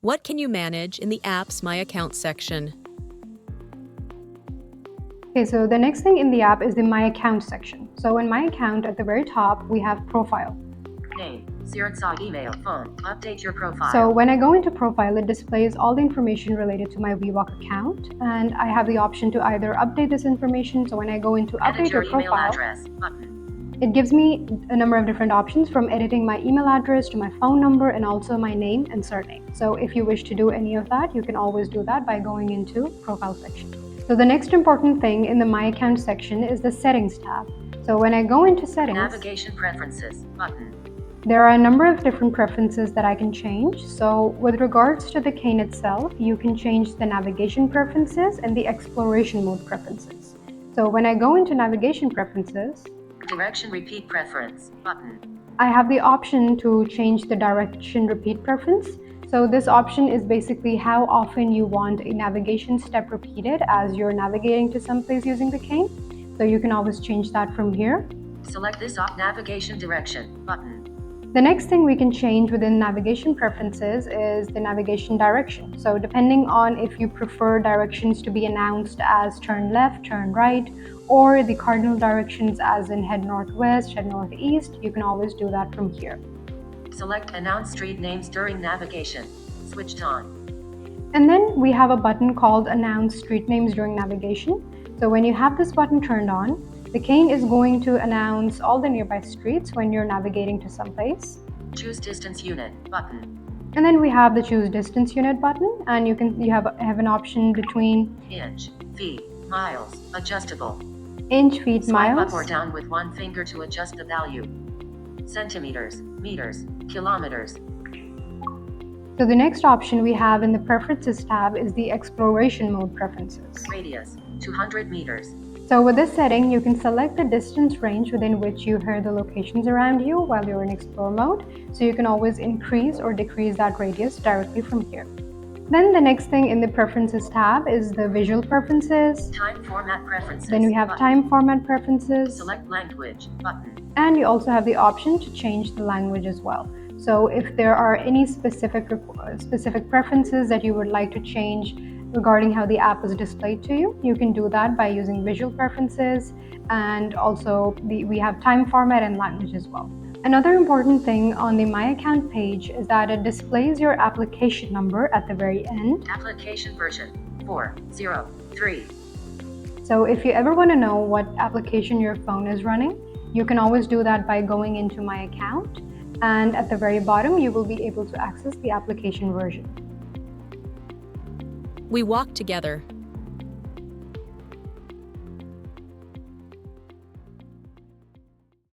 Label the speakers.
Speaker 1: What can you manage in the app's My Account section?
Speaker 2: Okay, so the next thing in the app is the My Account section. So in My Account, at the very top, we have Profile.
Speaker 3: Name, Siratsa, email, phone, update your profile.
Speaker 2: So when I go into Profile, it displays all the information related to my VWalk account, and I have the option to either update this information. So when I go into
Speaker 3: Edit
Speaker 2: Update
Speaker 3: your
Speaker 2: your
Speaker 3: email
Speaker 2: profile,
Speaker 3: address button.
Speaker 2: it gives me a number of different options, from editing my email address to my phone number and also my name and surname. So if you wish to do any of that, you can always do that by going into Profile section. So the next important thing in the My Account section is the Settings tab. So when I go into Settings,
Speaker 3: Navigation preferences button.
Speaker 2: there are a number of different preferences that I can change. So with regards to the cane itself, you can change the navigation preferences and the exploration mode preferences. So when I go into navigation preferences,
Speaker 3: Direction repeat preference button.
Speaker 2: I have the option to change the direction repeat preference. So this option is basically how often you want a navigation step repeated as you're navigating to someplace using the cane. So you can always change that from here.
Speaker 3: Select this navigation direction button.
Speaker 2: The next thing we can change within navigation preferences is the navigation direction. So depending on if you prefer directions to be announced as turn left, turn right, or the cardinal directions as in head northwest, head northeast, you can always do that from here.
Speaker 3: Select announce street names during navigation. Switched on.
Speaker 2: And then we have a button called announce street names during navigation. So when you have this button turned on, the cane is going to announce all the nearby streets when you're navigating to someplace.
Speaker 3: Choose distance unit button.
Speaker 2: And then we have the choose distance unit button, and you have an option between
Speaker 3: inch, feet, miles, adjustable.
Speaker 2: Inch, feet,
Speaker 3: Swipe
Speaker 2: miles.
Speaker 3: up or down with one finger to adjust the value. Centimeters, meters, kilometers.
Speaker 2: So the next option we have in the Preferences tab is the Exploration Mode Preferences.
Speaker 3: Radius, 200 meters.
Speaker 2: So with this setting, you can select the distance range within which you hear the locations around you while you're in Explore mode. So you can always increase or decrease that radius directly from here. Then the next thing in the Preferences tab is the Visual Preferences.
Speaker 3: Time format preferences.
Speaker 2: Then we have
Speaker 3: button.
Speaker 2: Time Format Preferences.
Speaker 3: Select language button.
Speaker 2: And you also have the option to change the language as well. So if there are any specific preferences that you would like to change regarding how the app is displayed to you, you can do that by using Visual Preferences, and also we have time format and language as well. Another important thing on the My Account page is that it displays your application number at the very end.
Speaker 3: Application version 403.
Speaker 2: So if you ever want to know what application your phone is running, you can always do that by going into My Account, and at the very bottom you will be able to access the application version.
Speaker 1: We walk together.